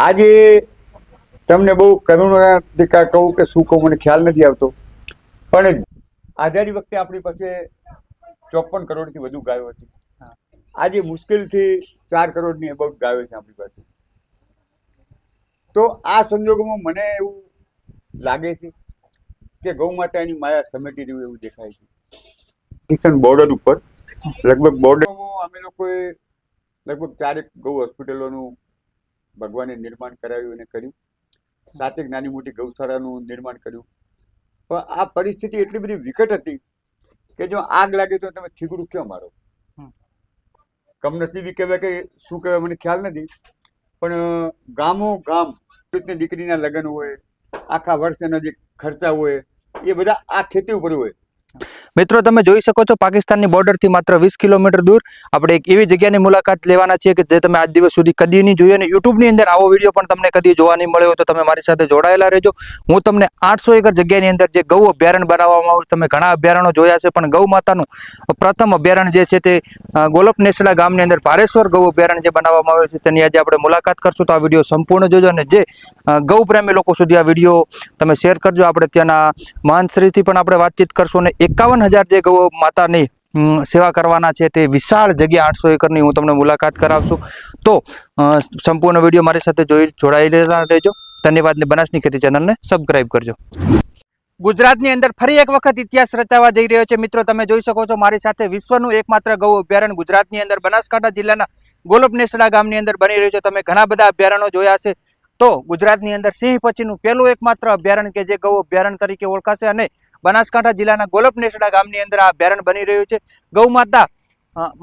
આજે તમને બહુ કરુણાથી કહું કે શું કહું મને ખ્યાલ નથી આવતો, પણ આઝાદી વખતે આપણી પાસે 54 કરોડથી વધુ ગાયો હતી. આજે મુશ્કેલથી 4 કરોડની અબાઉટ ગાયો છે આપણી પાસે. તો આ સંજોગોમાં મને એવું લાગે છે કે ગૌ માતા એની માયા સમેટી રહ્યું એવું દેખાય છે. પાકિસ્તાન બોર્ડર ઉપર લગભગ બોર્ડરમાં અમે લોકોએ લગભગ 4 ગૌ હોસ્પિટલોનું ભગવાને નિર્માણ કરાવ્યું અને કર્યું, 7 નાની મોટી ગૌશાળાનું નિર્માણ કર્યું. પણ આ પરિસ્થિતિ એટલી બધી વિકટ હતી કે જો આગ લાગે તો તમે થીગડું ક્યાં મારો? કમનસીબી કહેવાય કે શું કહેવાય મને ખ્યાલ નથી, પણ ગામો ગામ દીકરીના લગ્ન હોય, આખા વર્ષના જે ખર્ચા હોય એ બધા આ ખેતી ઉપર હોય. મિત્રો તમે જોઈ શકો છો પાકિસ્તાનની બોર્ડરથી માત્ર 20 કિલોમીટર દૂર આપણે એક એવી જગ્યાની મુલાકાત લેવાના છીએ કે જે તમે આજ દિવસ સુધી કદી નહીં જોઈ, અને યુટ્યુબની અંદર આવો વિડીયો પણ તમને કદી જોવા નહીં મળ્યો. તો તમે મારી સાથે જોડાયેલા રહેજો. હું તમને 800 એકર જગ્યાની અંદર જે ગૌ અભયારણ્ય બનાવવામાં આવ્યું, તમે ઘણા અભયારણ્યો જોયા છે, પણ ગૌ માતાનું પ્રથમ અભયારણ્ય જે છે તે ગોલપ નેસડા ગામની અંદર ભારેશ્વર ગૌ અભયારણ્ય જે બનાવવામાં આવ્યું છે તેની આજે આપણે મુલાકાત કરશું. તો આ વિડીયો સંપૂર્ણ જોજો, અને જે ગૌ પ્રેમી લોકો સુધી આ વિડીયો તમે શેર કરજો. આપણે ત્યાંના મહાનશ્રીથી પણ આપણે વાતચીત કરશું, અને 51,000 જે ગૌ માતાની સેવા કરવાના છે તે વિશાળ જગ્યા 800 એકરની હું તમને મુલાકાત કરાવશું. તો સંપૂર્ણ વિડીયો મારી સાથે જોડાયેલા રહેજો. ધન્યવાદ. ને બનાસની ખેતી ચેનલને સબસ્ક્રાઇબ કરજો. ગુજરાતની અંદર ફરી એક વખત ઇતિહાસ રચાવા જઈ રહ્યો છે. મિત્રો તમે જોઈ શકો છો મારી સાથે વિશ્વનું એકમાત્ર ગૌ અભયારણ્ય ગુજરાતની અંદર બનાસકાંઠા જિલ્લાના ગોલપ નેસડા ગામની અંદર બની રહ્યું છે. તમે ઘણા બધા અભયારણ્યો જોયા છે, તો ગુજરાતની અંદર સિંહ પછીનું પહેલું એકમાત્ર અભયારણ્ય કે જે ગૌ અભયારણ્ય તરીકે ઓળખાશે, અને બનાસકાંઠા જિલ્લાના ગોલપ નેસડા ગામની અંદર આ અભયારણ્ય બની રહ્યું છે. ગૌ માતા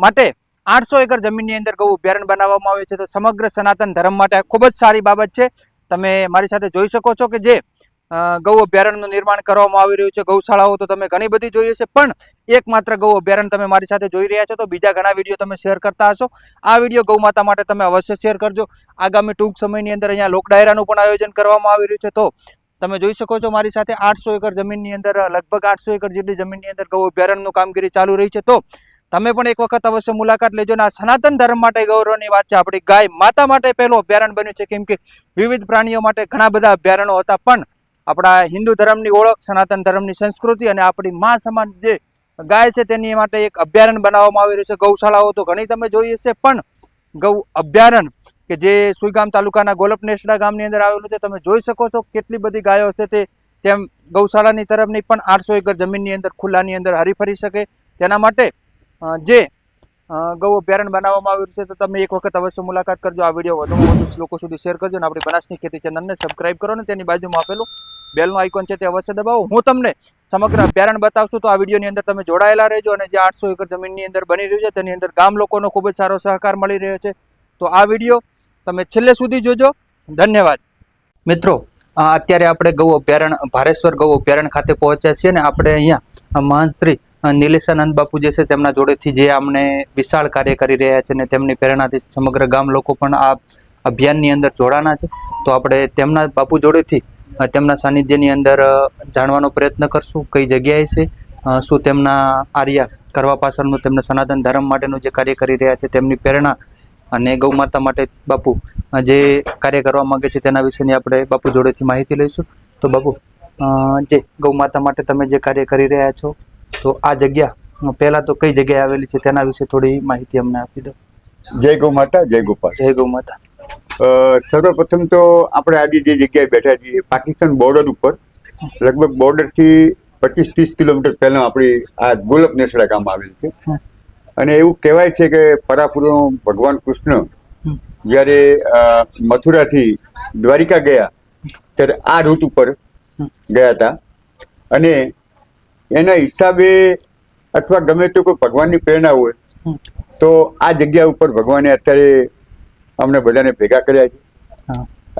માટે 800 એકર જમીનની અંદર ગૌ અભયારણ્ય બનાવવામાં આવ્યું છે. તો સમગ્ર સનાતન ધર્મ માટે ખૂબ જ સારી બાબત છે. તમે મારી સાથે જોઈ શકો છો કે જે ગૌ અભયારણ્યનું નિર્માણ કરવામાં આવી રહ્યું છે. ગૌશાળાઓ તો તમે ઘણી બધી જોઈએ છે, પણ એકમાત્ર ગૌ અભયારણ્ય તમે મારી સાથે જોઈ રહ્યા છો. તો બીજા ઘણા વિડીયો તમે શેર કરતા હશો. આ વિડીયો ગૌ માતા માટે તમે અવશ્ય શેર કરજો. આગામી ટૂંક સમયની અંદર અહીંયા લોક ડાયરાનું પણ આયોજન કરવામાં આવી રહ્યું છે. તો તમે જોઈ શકો છો મારી સાથે 800 એકર જમીનની અંદર લગભગ 800 એકર જેટલી જમીનની અંદર ગૌ અભયારણ્યનું કામગીરી ચાલુ રહી છે. તો તમે પણ એક વખત અવશ્ય મુલાકાત લેજો. ને આ સનાતન ધર્મ માટે ગૌરવની વાત છે. આપણી ગાય માતા માટે પહેલું અભયારણ્ય બન્યું છે, કેમ કે વિવિધ પ્રાણીઓ માટે ઘણા બધા અભયારણ્યો હતા, પણ આપણા હિન્દુ ધર્મની ઓળખ, સનાતન ધર્મની સંસ્કૃતિ અને આપણી મા સમાન જે ગાય છે તેની માટે એક અભયારણ્ય બનાવવામાં આવી રહ્યું છે. ગૌશાળાઓ તો ઘણી તમે જોઈ હશે, પણ ગૌ અભયારણ્ય કે જે સુઈગામ તાલુકાના ગોલપ નેસડા ગામની અંદર આવેલું છે, તમે જોઈ શકો છો કેટલી બધી ગાયો છે તે તેમ ગૌશાળાની તરફની પણ 800 એકર જમીનની અંદર ખુલ્લાની અંદર હરીફરી શકે તેના માટે જે ગૌ અભયારણ્ય બનાવવામાં આવ્યું છે. તો તમે એક વખત અવશ્ય મુલાકાત કરજો. આ વિડીયો વધુમાં વધુ લોકો સુધી શેર કરજો, અને આપણી બનાસની ખેતી ચેનલને સબસ્ક્રાઇબ કરો, અને તેની બાજુમાં આપેલું બેલનું આઇકોન છે તે અવશ્ય દબાવો. હું તમને સમગ્ર અભયારણ્ય બતાવશું. તો આ વિડીયોની અંદર તમે જોડાયેલા રહેજો. અને જે 800 એકર જમીનની અંદર બની રહ્યું છે તેની અંદર ગામ લોકોનો ખૂબ જ સારો સહકાર મળી રહ્યો છે. તો આ વિડીયો તમે છેલ્લે સુધી જોજો. ધન્યવાદ. મિત્રો અત્યારે આપણે ગૌ અભયારણ્ય ભારેશ્વર ગૌ અભયારણ્ય ખાતે પહોંચ્યા છીએ, અને આપણે અહીંયા મહાનશ્રી નીલેશાનંદ બાપુ જે છે તેમના જોડેથી જે અમને વિશાળ કાર્ય કરી રહ્યા છે, અને તેમની પ્રેરણાથી સમગ્ર ગામ લોકો પણ આ અભિયાનની અંદર જોડાના છે. તો આપણે તેમના બાપુ જોડેથી તેમના સાનિધ્યની અંદર જાણવાનો પ્રયત્ન કરશું કઈ જગ્યાએ છે, શું તેમના આર્યા કરવા પાછળનું તેમના સનાતન ધર્મ માટેનું જે કાર્ય કરી રહ્યા છે તેમની પ્રેરણા, અને ગૌ માતા માટે બાપુ જે કાર્ય કરવા માંગે છે તેના વિશેની આપણે બાપુ જોડેથી માહિતી લઈશું. તો બાપુ, જે ગૌ માતા માટે તમે જે કાર્ય કરી રહ્યા છો, તો આ જગ્યા પહેલા તો કઈ જગ્યાએ આવેલી છે તેના વિશે થોડી માહિતી અમને આપી દો. જય ગૌ માતા, જય ગોપાલ. જય ગૌ માતા. સર્વપ્રથમ તો આપણે આજે જે જગ્યાએ બેઠા છીએ પાકિસ્તાન બોર્ડર ઉપર, લગભગ બોર્ડરથી 25-30 કિલોમીટર પહેલા આપણી આ ગોલપ નેસડા ગામ આવેલ છે. અને એવું કહેવાય છે કે પરાપુરનો ભગવાન કૃષ્ણ જ્યારે મથુરાથી દ્વારિકા ગયા ત્યારે આ રૂટ ઉપર ગયા હતા, અને એના હિસાબે અથવા ગમે તો કોઈ ભગવાનની પ્રેરણા હોય તો આ જગ્યા ઉપર ભગવાને અત્યારે અમને બધાને ભેગા કર્યા છે.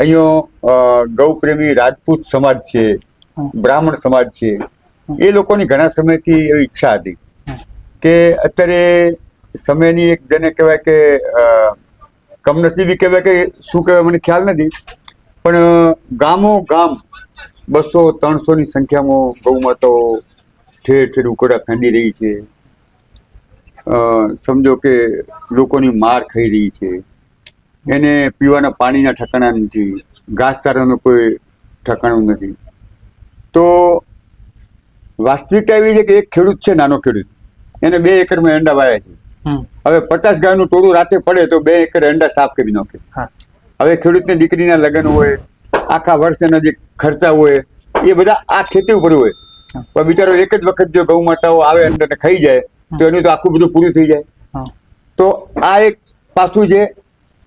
અહીંયા ગૌપ્રેમી રાજપૂત સમાજ છે, બ્રાહ્મણ સમાજ છે, એ લોકોની ઘણા સમયથી એવી ઈચ્છા હતી કે અત્યારે સમયની એક જેને કહેવાય કે કમનસીબી કહેવાય કે શું કહેવાય મને ખ્યાલ નથી, પણ ગામો ગામ 200-300ની સંખ્યામાં ગૌ માતાઓ ઠેર ઠેર ઉકળા ફેંદી રહી છે. સમજો કે લોકોની માર ખાઈ રહી છે. એને પીવાના પાણીના ઠકાણા નથી, ઘાસચારાનું કોઈ ઠકાણું નથી. તો વાસ્તવિકતા એવી છે કે એક ખેડૂત છે, નાનો ખેડૂત, એને 2 એકરમાં એંડા વાયા છે. હવે 50 ગાયનું ટોળું રાતે પડે તો 2 એકર એંડા સાફ કરી નાખે. હવે ખેડૂતને દીકરીના લગ્ન હોય, આખા વર્ષના જે ખર્ચા હોય એ બધા આ ખેતી ઉપર હોય. પણ બિચારો એક જ વખત જો ગૌ માતાઓ આવે અંદર ને ખાઈ જાય તો એનું તો આખું બધું પૂરું થઈ જાય. તો આ એક પાસું છે.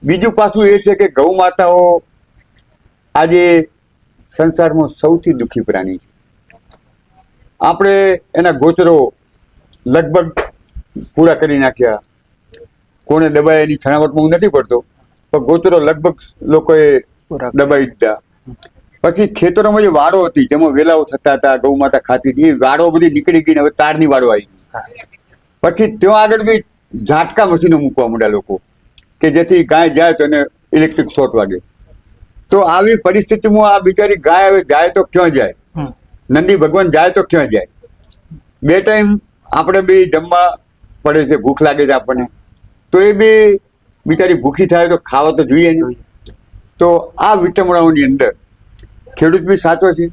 બીજું પાસું એ છે કે ગૌ માતાઓ આજે સંસારમાં સૌથી દુઃખી પ્રાણી છે. આપણે એના ગોચરો લગભગ પૂરા કરી નાખ્યા. કોને દબાય એની છણાવટમાં હું નથી પડતો, પણ ગોચરો લગભગ લોકોએ દબાઈ દીધા. પછી ખેતરોમાં જે વાડો હતી જેમાં વેલાઓ થતા હતા, ગૌ માતા ખાતી હતી, એ વાડો બધી નીકળી ગઈ ને હવે તારની વાડો આવી ગઈ. પછી ત્યાં આગળ બી ઝાટકા મશીનો મૂકવા માંડ્યા લોકો કે જેથી ગાય જાય તો એને ઇલેક્ટ્રિક શોર્ટ વાગે. તો આવી પરિસ્થિતિમાં આ બિચારી ગાય હવે જાય તો ક્યાં જાય? નંદી ભગવાન જાય તો ક્યાં જાય? 2 ટાઈમ આપણે બી જમવા પડે છે, ભૂખ લાગે છે આપણને, તો એ બી બિચારી ભૂખી થાય તો ખાવા તો જોઈએ નહીં. તો આ વિટમણાઓની અંદર ખેડૂત બી સાચો છે,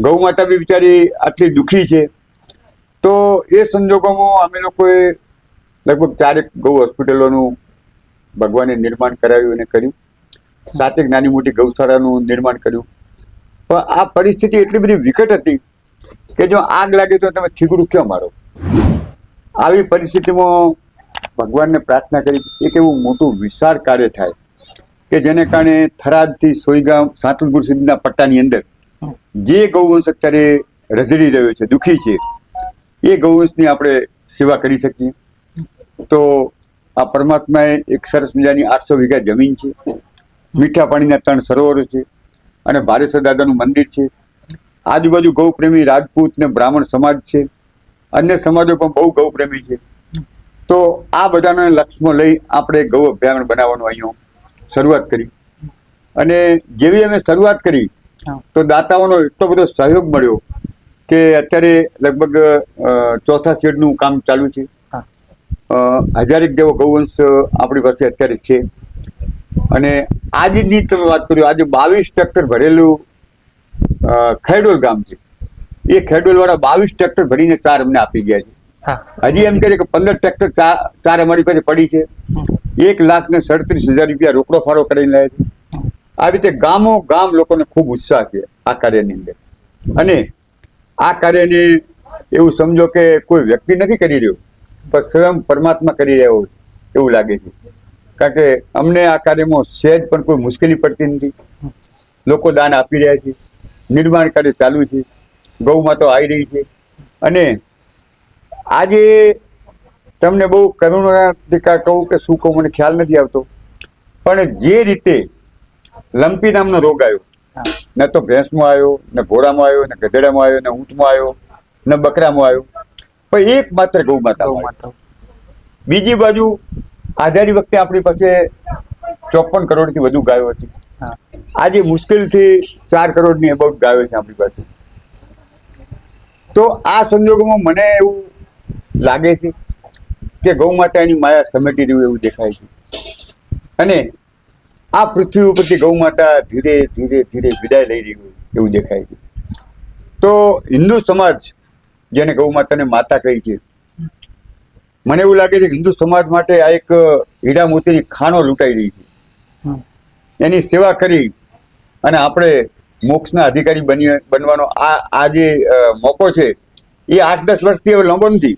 ગૌ માતા બી બિચારી આટલી દુઃખી છે. તો એ સંજોગોમાં અમે લોકોએ લગભગ 4 ગૌ હોસ્પિટલોનું ભગવાને નિર્માણ કરાવ્યું અને કર્યું, 7 નાની મોટી ગૌશાળાનું નિર્માણ કર્યું. પણ આ પરિસ્થિતિ એટલી બધી વિકટ હતી કે જો આગ લાગે તો તમે થીગડું ક્યાં મારો? આવી પરિસ્થિતિમાં ભગવાનને પ્રાર્થના કરી એક એવું મોટું વિશાળ કાર્ય થાય કે જેને કારણે થરાદથી સોઈગામ સાંતલપુર સુધીના પટ્ટાની અંદર જે ગૌવંશ અત્યારે રઝળી રહ્યો છે, દુઃખી છે, એ ગૌવંશની આપણે સેવા કરી શકીએ. તો આ પરમાત્માએ એક સરસ મજાની 800 વીઘા જમીન છે, મીઠા પાણીના 3 સરોવરો છે અને ભારેશ્વર દાદાનું મંદિર છે. આજુબાજુ ગૌપ્રેમી રાજપૂત ને બ્રાહ્મણ સમાજ છે, અન્ય સમાજો પણ બહુ ગૌપ્રેમી છે. તો આ બધાને લક્ષ્યમાં લઈ આપણે ગૌ અભયારણ્ય બનાવવાનું અહીંયા શરૂઆત કરી. અને જેવી અમે શરૂઆત કરી તો દાતાઓનો એટલો બધો સહયોગ મળ્યો કે અત્યારે લગભગ 4થા શેડનું કામ ચાલુ છે. 1000 જેવો ગૌવંશ આપણી પાસે અત્યારે છે. અને આજની તમે વાત કર્યો, આજે 22 ટ્રેક્ટર ભરેલું ખેડોલ ગામ છે. એ ખેડોલ વાળા 22 ટ્રેક્ટર ભરીને 4 અમને આપી ગયા છે. હજી એમ કહે છે કે 15 ટ્રેક્ટર 4 અમારી પાસે પડી છે. 1,37,000 રૂપિયા રોકડો ફાળો કરીને લાવે છે. આવી રીતે ગામો ગામ લોકોને ખૂબ ઉત્સાહ છે આ કાર્યની અંદર. અને આ કાર્યને એવું સમજો કે કોઈ વ્યક્તિ નથી કરી રહ્યો, પણ સ્વયં પરમાત્મા કરી રહ્યો એવું લાગે છે. કારણ કે અમને આ કાર્યમાં સહેજ પણ કોઈ મુશ્કેલી પડતી નથી. લોકો દાન આપી રહ્યા છે, નિર્માણ કાર્ય ચાલુ છે, ગૌ માતાઓ આવી રહી છે. અને આજે તમને બહુ કરુણાથી કહું કે શું કહું મને ખ્યાલ નથી આવતો, પણ જે રીતે લંપી નામનો રોગ આવ્યો, ન તો ભેંસમાં આવ્યો, ન ઘોડામાં આવ્યો, ન ગધેડામાં આવ્યો, ન ઊંટમાં આવ્યો, ન બકરામાં આવ્યો, પણ એકમાત્ર ગૌ માતા. બીજી બાજુ આઝાદી વખતે આપણી પાસે 54 કરોડથી વધુ ગાયો હતી. આજે મુશ્કેલથી 4 કરોડની અબાઉટ ગાયો છે આપણી પાસે. તો આ સંજોગોમાં મને એવું લાગે છે કે ગૌ માતા એની માયા સમેટી રહ્યું એવું દેખાય છે. અને આ પૃથ્વી ઉપરથી ગૌ માતા ધીરે ધીરે ધીરે વિદાય લઈ રહ્યું એવું દેખાય છે. તો હિન્દુ સમાજ જેને ગૌ માતાને માતા કહી છે, મને એવું લાગે છે કે હિન્દુ સમાજ માટે આ એક હીરા મોતીની ખાણો લૂંટાઈ રહી છે. એની સેવા કરી અને આપણે મોક્ષના અધિકારી બનવાનો આ જે મોકો છે એ 8-10 વર્ષથી હવે લાંબો નથી.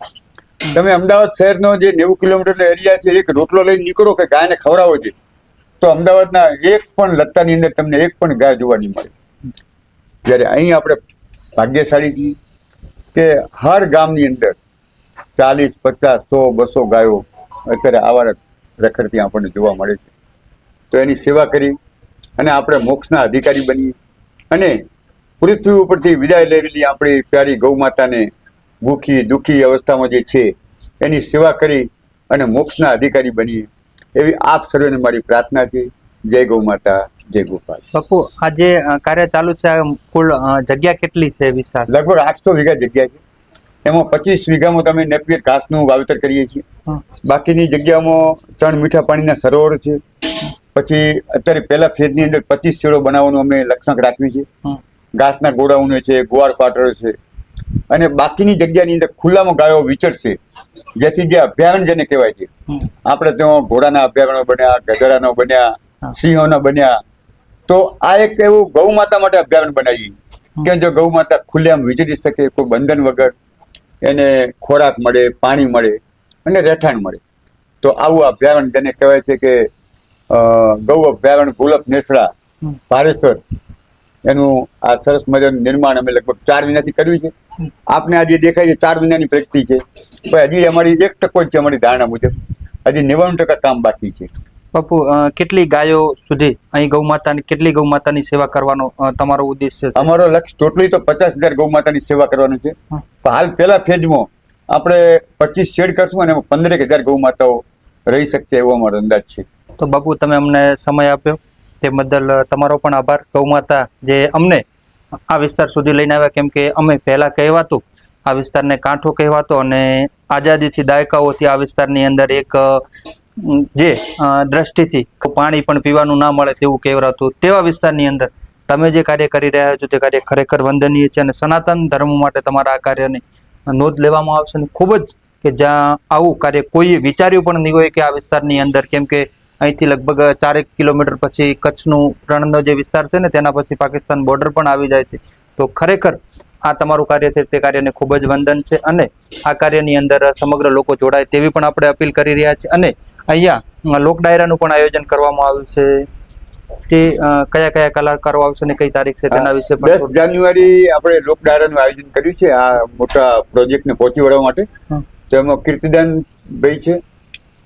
તમે અમદાવાદ શહેરનો જે 90 કિલોમીટરનો એરિયા છે, એક રોટલો લઈને નીકળો કે ગાયને ખવડાવો છે તો અમદાવાદના એક પણ લત્તાની અંદર તમને એક પણ ગાય જોવા નહીં મળે. જ્યારે અહીં આપણે ભાગ્યશાળી છીએ કે હર ગામની અંદર 40, 50, 100, 200 ગાયો અત્યારે આવા રખડતી આપણને જોવા મળે છે. તો એની સેવા કરી અને આપણે મોક્ષના અધિકારી બનીએ અને પૃથ્વી ઉપરથી વિદાય લેવેલી આપણી પ્યારી ગૌ માતાને ભૂખી દુઃખી અવસ્થામાં જે છે એની સેવા કરી અને મોક્ષના અધિકારી બનીએ એવી આપ સર્વેને મારી પ્રાર્થના છે. જય ગૌ માતા, જય ગોપાલ. બાપુ, આ જે કાર્ય ચાલુ છે કુલ જગ્યા કેટલી છે? વિશાળ લગભગ 800 વીઘા જગ્યા છે. એમાં 25 વીઘામાં તમે નેપિયર ઘાસનું વાવેતર કરીએ છીએ. બાકીની જગ્યામાં 3 મીઠા પાણીના સરોવર છે, પછી અત્યારે પહેલા ફેઝની અંદર 25 શેડો બનાવવાનું અમે લક્ષ્યાંક રાખ્યું છે. ઘાસના ગોડાઉનો છે, ગુવાડ ક્વાર્ટરો છે, અને બાકીની જગ્યાની અંદર ખુલ્લામાં ગાયો વિચરશે, જેથી જે અભયારણ્ય જેને કહેવાય છે, આપણે ત્યાં ઘોડાના અભયારણ્યો બન્યા, ગધેડાનો બન્યા, સિંહોના બન્યા, તો આ એક એવું ગૌ માતા માટે અભયારણ્ય બનાવી કે જો ગૌ માતા ખુલ્લેઆમ વિચરી શકે, કોઈ બંધન વગર એને ખોરાક મળે, પાણી મળે અને રહેઠાણ મળે. તો આવું અભયારણ્ય જેને કહેવાય છે કે ગૌ અભયારણ્ય ગોલક નેસડા પારેશ્વર, એનું આ સરસ મજાનું નિર્માણ અમે લગભગ 4 મહિનાથી કર્યું છે. આપને આજે દેખાય છે 4 મહિનાની પ્રગતિ છે, પણ હજી અમારી 1% જ છે અમારી ધારણા મુજબ, હજી 99% કામ બાકી છે. બાપુ, કેટલી ગાયો સુધી અહીં ગૌ માતાની, કેટલી ગૌ માતાની સેવા કરવાનો તમારો ઉદ્દેશ્ય છે? અમારો લક્ષ્ય ટોટલી તો 50,000 ગૌ માતાની સેવા કરવાનું છે. પણ હાલ પહેલા ફેઝમાં આપણે 25 શેડ કરશું અને એમાં 15,000 ગૌ માતાઓ રહી શકશે એવો અમારો અંદાજ છે. તો બાપુ, તમે અમને સમય આપ્યો તે બદલ તમારો પણ આભાર. ગૌ માતા જે અમને આ વિસ્તાર સુધી લઈને આવ્યા, કેમ કે અમે પહેલા કહેવાતું આ વિસ્તારને કાંઠો કહેવાતો, અને આઝાદીથી દાયકાઓથી આ વિસ્તારની અંદર એક જે દ્રષ્ટિથી પાણી પણ પીવાનું ના મળે તેવું કહેવાતું, તેવા વિસ્તારની અંદર તમે જે કાર્ય કરી રહ્યા છો તે કાર્ય ખરેખર વંદનીય છે, અને સનાતન ધર્મ માટે તમારા આ કાર્યની નોંધ લેવામાં આવશે. અને ખૂબ જ કે જ્યાં આવું કાર્ય કોઈએ વિચાર્યું પણ નહીં હોય કે આ વિસ્તારની અંદર, કેમ કે અહીંથી લગભગ 4 કિલોમીટર પછી કચ્છનું રણનો જે વિસ્તાર છે ને, તેના પછી પાકિસ્તાન બોર્ડર પણ આવી જાય છે. તો ખરેખર આ તમારું કાર્ય છે તે કાર્યને ખૂબ જ વંદન છે, અને આ કાર્યની અંદર સમગ્ર લોકો જોડાય તેવી પણ આપણે અપીલ કરી રહ્યા છીએ. અને અહીંયા લોક ડાયરાનું પણ આયોજન કરવામાં આવ્યું છે, તે કયા કયા કલાકારો આવશે ને કઈ તારીખ છે તેના વિશે પણ 10 જાન્યુઆરી આપણે લોક ડાયરાનું આયોજન કર્યું છે આ મોટા પ્રોજેક્ટને પહોંચી વળવા માટે. તો એમાં કીર્તિદાન ભાઈ છે,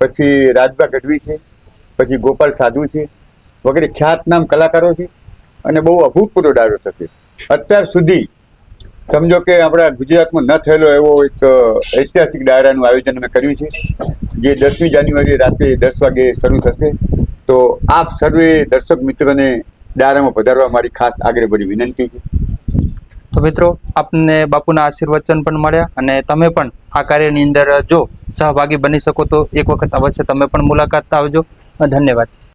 પછી રાજભા ગઢવી છે, પછી ગોપાલ સાધુ છે, વગેરે ખ્યાતનામ કલાકારો છે, અને બહુ અભૂતપૂર્વ ડાયરો થશે. અત્યાર સુધી સમજો કે આપણા ગુજરાતમાં ન થયેલો એવો એક ઐતિહાસિક ડાયરાનું આયોજન અમે કર્યું છે, જે 10મી જાન્યુઆરી રાત્રે 10 વાગે શરૂ થશે. તો આપ સર્વે દર્શક મિત્રોને ડાયરામાં પધારવા મારી ખાસ આગ્રહભરી વિનંતી છે. તો મિત્રો, આપને બાપુના આશીર્વચન પણ મળ્યા, અને તમે પણ આ કાર્યની અંદર જો સહભાગી બની શકો તો એક વખત અવશ્ય તમે પણ મુલાકાત આવજો. ધન્યવાદ.